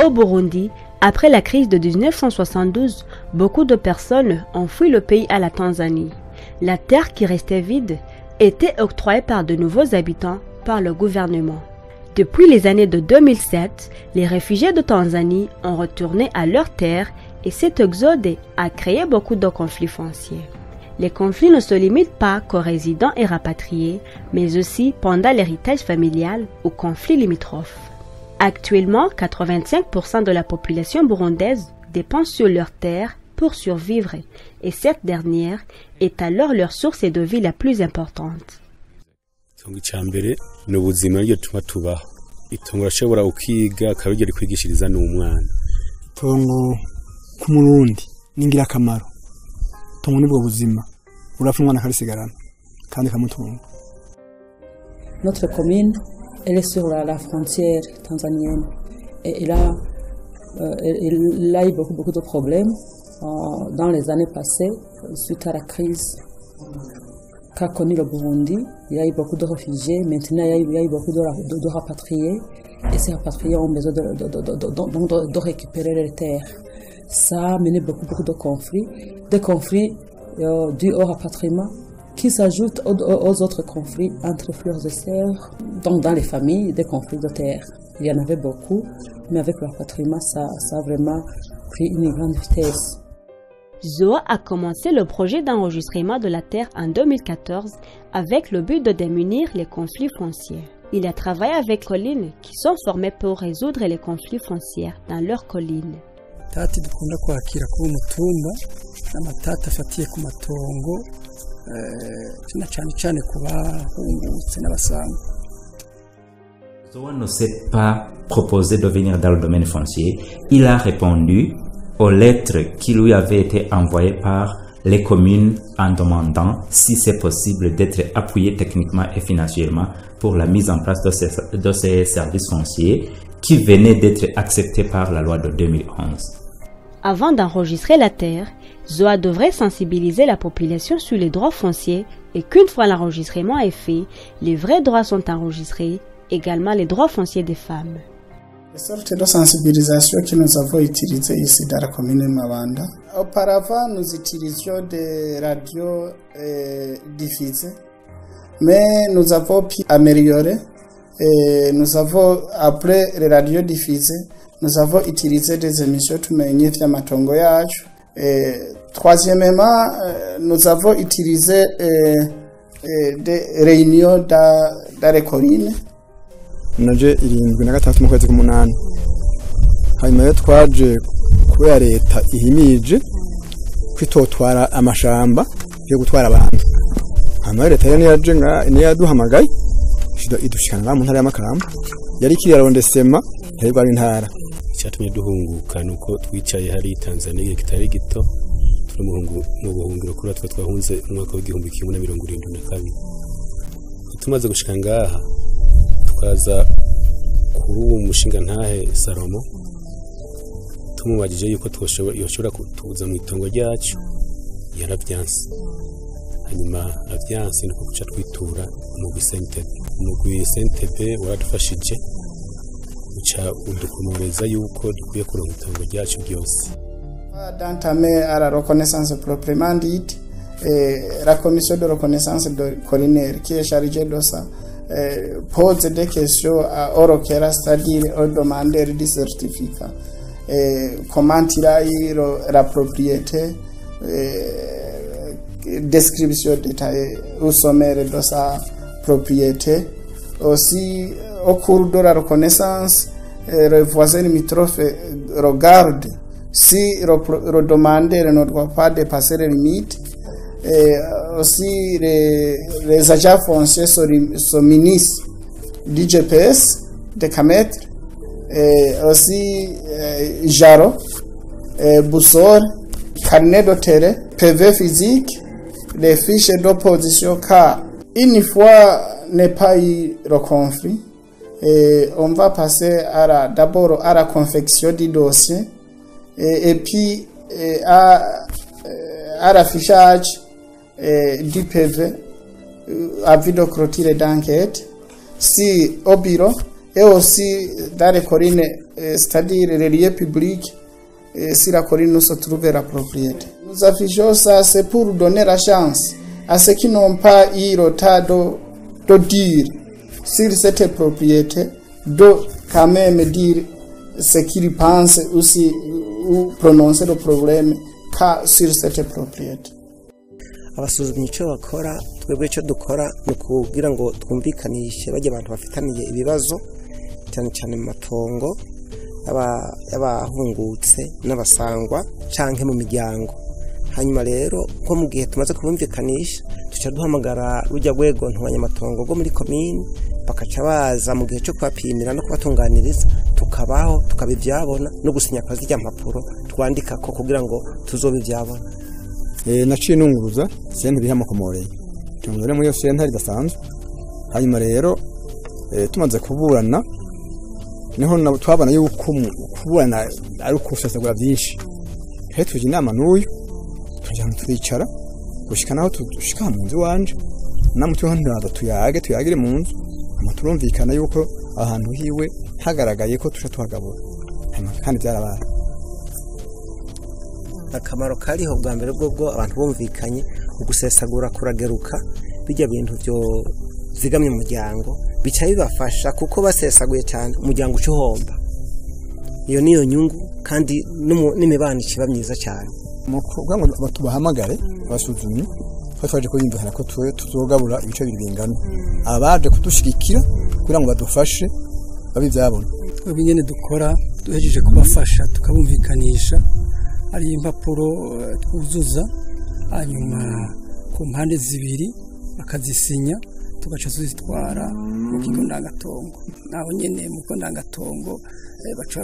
Au Burundi, après la crise de 1972, beaucoup de personnes ont fui le pays à la Tanzanie. La terre qui restait vide était octroyée par de nouveaux habitants par le gouvernement. Depuis les années de 2007, les réfugiés de Tanzanie ont retourné à leur terre et cet exode a créé beaucoup de conflits fonciers. Les conflits ne se limitent pas qu'aux résidents et rapatriés, mais aussi pendant l'héritage familial ou conflits limitrophes. Actuellement, 85% de la population burundaise dépend sur leur terre pour survivre et cette dernière est alors leur source de vie la plus importante. Notre commune, elle est sur la frontière tanzanienne et elle a eu beaucoup de problèmes dans les années passées suite à la crise qu'a connue le Burundi. Il y a eu beaucoup de réfugiés, maintenant il y a eu beaucoup de rapatriés et ces rapatriés ont besoin de récupérer les terres. Ça a mené beaucoup de conflits, des conflits dus au rapatriement qui s'ajoutent aux autres conflits entre frères et sœurs. Donc dans les familles, des conflits de terre. Il y en avait beaucoup, mais avec le rapatriement, ça a vraiment pris une grande vitesse. Zoa a commencé le projet d'enregistrement de la terre en 2014 avec le but de démunir les conflits fonciers. Il a travaillé avec collines qui sont formées pour résoudre les conflits fonciers dans leurs collines. Tati dukunda kwakira ku mutumba n'amatata afatiye ku matongo cyane kubahungutse n'abasanga. Zoa ne s'est pas proposé de venir dans le domaine foncier. Il a répondu aux lettres qui lui avaient été envoyées par les communes en demandant si c'est possible d'être appuyé techniquement et financièrement pour la mise en place de ces services fonciers qui venaient d'être acceptés par la loi de 2011. Avant d'enregistrer la terre, Zoa devrait sensibiliser la population sur les droits fonciers et qu'une fois l'enregistrement est fait, les vrais droits sont enregistrés, également les droits fonciers des femmes. Les sortes de sensibilisation que nous avons utilisées ici dans la commune Mabanda. Auparavant, nous utilisions des radios diffusées, mais nous avons pu améliorer. Et nous avons, après les radios diffusées, nous avons utilisé des émissions tumenye vya matongo yacu. Troisièmement, nous avons utilisé des réunions dans les collines. Naje 76 mu kwezi k'umunani hanyuma rero twaje kubera leta ihimije kwitotwara amashamba yo gutwara abantu. Hanyuma leta niyo yaduhamagaye idushikana mu ntara y'Amakamba yari kirarondesema yari ari ntara. Icyatumye duhunguka nuko twicaye hari Tanzania kitari gito turi mu buhungiro kuri twa twahunze mu mwaka w'igihumbi 1972. Tumaze gushika ngaha tukaza kuri uwo mushinga ntahe Salomo tumubajije yuko yoshobora kutuza mu itongo ryacu yaravyanse. Hanyuma avyanse nuko kuca twitura mu Sentebe waradufashije uca udukomereza yuko dukwiye kuronka itongo ryacu byose. D'entamer à la reconnaissance proprement dite, la commission de reconnaissance collinaire qui est chargée de ça pose des questions à Orokera, c'est-à-dire aux demandeurs du certificat. Comment il a eu la propriété, description détaillée au sommaire de sa propriété. Aussi, au cours de la reconnaissance, le voisin limitrophe regarde si le demandeur ne doit pas dépasser les limites. Et aussi, les agents fonciers se munissent du GPS, des camètres, et aussi Jaro, boussole, carnet de terrain, PV physique, les fiches d'opposition, car une fois n'est pas eu le conflit, et on va passer d'abord à la confection du dossier, et puis à l'affichage du PV, avis de clôture d'enquête. Si au bureau, et aussi dans les collines, c'est-à-dire les lieux publics, si la colline nous se trouve la propriété. Nous affichons ça, c'est pour donner la chance à ceux qui n'ont pas eu le temps de dire sur cette propriété, de quand même dire ce qu'ils pensent aussi ou prononcer le problème sur cette propriété. Abasuzumyi icyo bakora twebwe icyo dukora ni ukugira ngo twumvikanishe bajya abantu bafitaniye ibibazo cyane cyane mu matongo y'abahungutse n'abasangwa canke mu miryango. Hanyuma rero ko mu gihe tumaze kubumvikanisha tuca duhamagara rujya rwego ntwanyamatongo rwo muri komine bakaca baza mu gihe cyo kwapimira no kubatunganiriza tukabaho tukabivyabona no gusinya akazi ry'ampapuro twandika ko kugira ngo tuzobivyabona. Naciye nunguruza sentare y'amakomoreye tungure muri yo sentare idasanzwe. Hanyuma rero tumaze kuburana niho twabana yuko kuburana ari ukusasagura byinshi. Tuje inama n'uyu tujya twicara gushika naho tushika mu nzu wanje namutwe hano tuyagire mu nzu amaturumvikana yuko ahantu hiwe hagaragaye ko tusha tuhagabura kandi byarabaye. Akamaro kariho bwa mbere bwo abantu bumvikanye ugusesagura kurageruka bijya bintu byo zigamye umuryango bica bibafasha kuko basesaguye cyane umuryango ucuhomba. Iyo niyo nyungu kandi n'imibano ikiba myiza cyane. Mukuvuga ngo tubahamagare basuzumye twaje ko yindukana ko tuzogabura ibice bingana abaje kudushigikira kugira ngo badufashe babivyabona. Twebwe nyene dukora duhejeje kubafasha tukabumvikanisha ari impapuro twuzuza hanyuma ku mpande zibiri bakazisinya tugaca tuzitwara mu kigo ndangatongo. Naho nyene mu kigo ndangatongo baca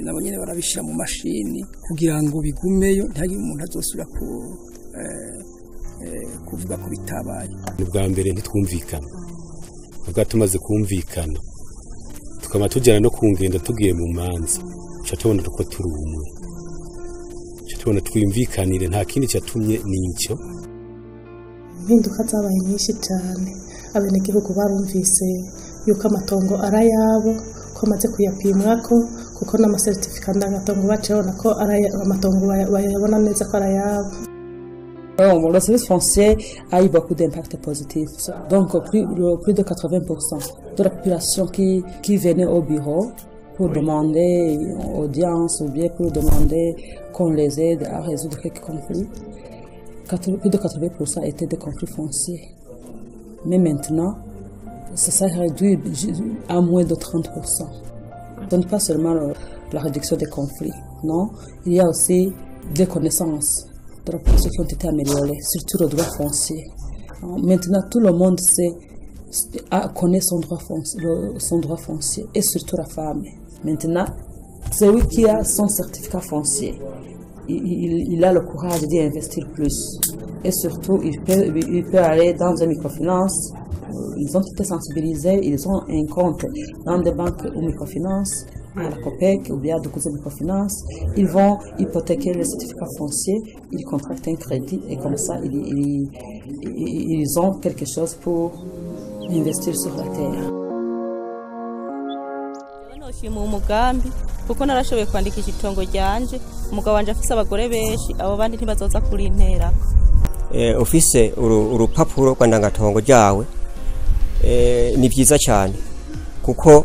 nabo nyene barabishira mu mashini kugira ngo bigumeyo ntihagire umuntu azosubira kuvuga ko bitabaye. Ubwa mbere ntitwumvikana ubwo tumaze kumvikana tukaba tujyana no kungenda tugiye mu manza cha tubona ko turi umwe cha tubona twimvikanire nta kindi cyatumye n'icyo. Impinduka zabaye nyinshi cyane abenegihugu barumvise yuko amatongo arayabo ko amaze kuyapimwako kuko n'amasertifika ndangatongo bacabona ko amatongo bayabona neza ko arayabo. Le service foncier a eu beaucoup d'impact positif. Donc plus de 80% de la population qui venait au bureau pour demander audience ou bien pour demander qu'on les aide à résoudre quelques conflits. Plus de 80% étaient des conflits fonciers. Mais maintenant, ça s'est réduit à moins de 30%. Donc pas seulement la réduction des conflits, non, il y a aussi des connaissances de la population qui ont été améliorées, surtout le droit foncier. Maintenant, tout le monde connaît son droit foncier, et surtout la femme. Maintenant, celui qui a son certificat foncier, il a le courage d'y investir plus. Et surtout, il peut aller dans une microfinance. Ils ont été sensibilisés, ils ont un compte dans des banques ou microfinance, à la COPEC ou bien à d'autres microfinances. Ils vont hypothéquer les certificats fonciers, ils contractent un crédit et comme ça, ils ont quelque chose pour investir sur la terre. kuko narashoboye kwandikisha itongo ryanje umugabo wanje afise abagore benshi abo bandi ntibazoza kuri intera. Ufise urupapuro kwa ndangatongo ryawe ni byiza cyane kuko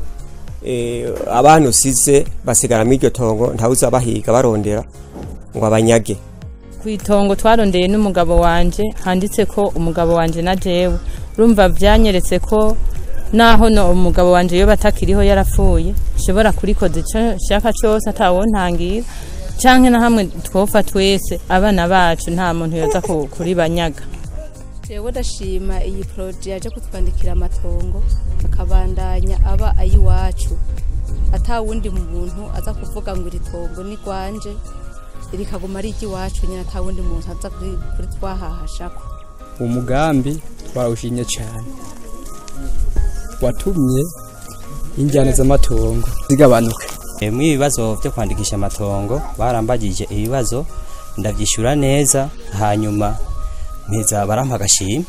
abantu usize basigara mu iryo tongo ntawuza bahiga barondera ngo abanyage. Ku itongo twarondeye n'umugabo wanje handitse ko umugabo wanje na jewe urumva byanyeretse ko naho no umugabo wanje yo batakiriho yarapfuye shobora kurikoza icyo shaka cyose atawontangira canke na hamwe twofa twese abana bacu nta muntu yoza kuri banyaga. Jewe ndashima iyi project yaje kutwandikira amatongo akabandanya aba ayiwacu atawundi muntu aza kuvuga ngo iri tongo ni kwanje irikaguma ari iwacu nyina atawundi muntu aza kuri twahahashako. Umugambi twawushinye cyane watumye injyana z'amatongo zigabanuka. Mu ibibazo byo kwandikisha amatongo barambagije ibibazo ndavyishura neza hanyuma mpeza barampa agashimwe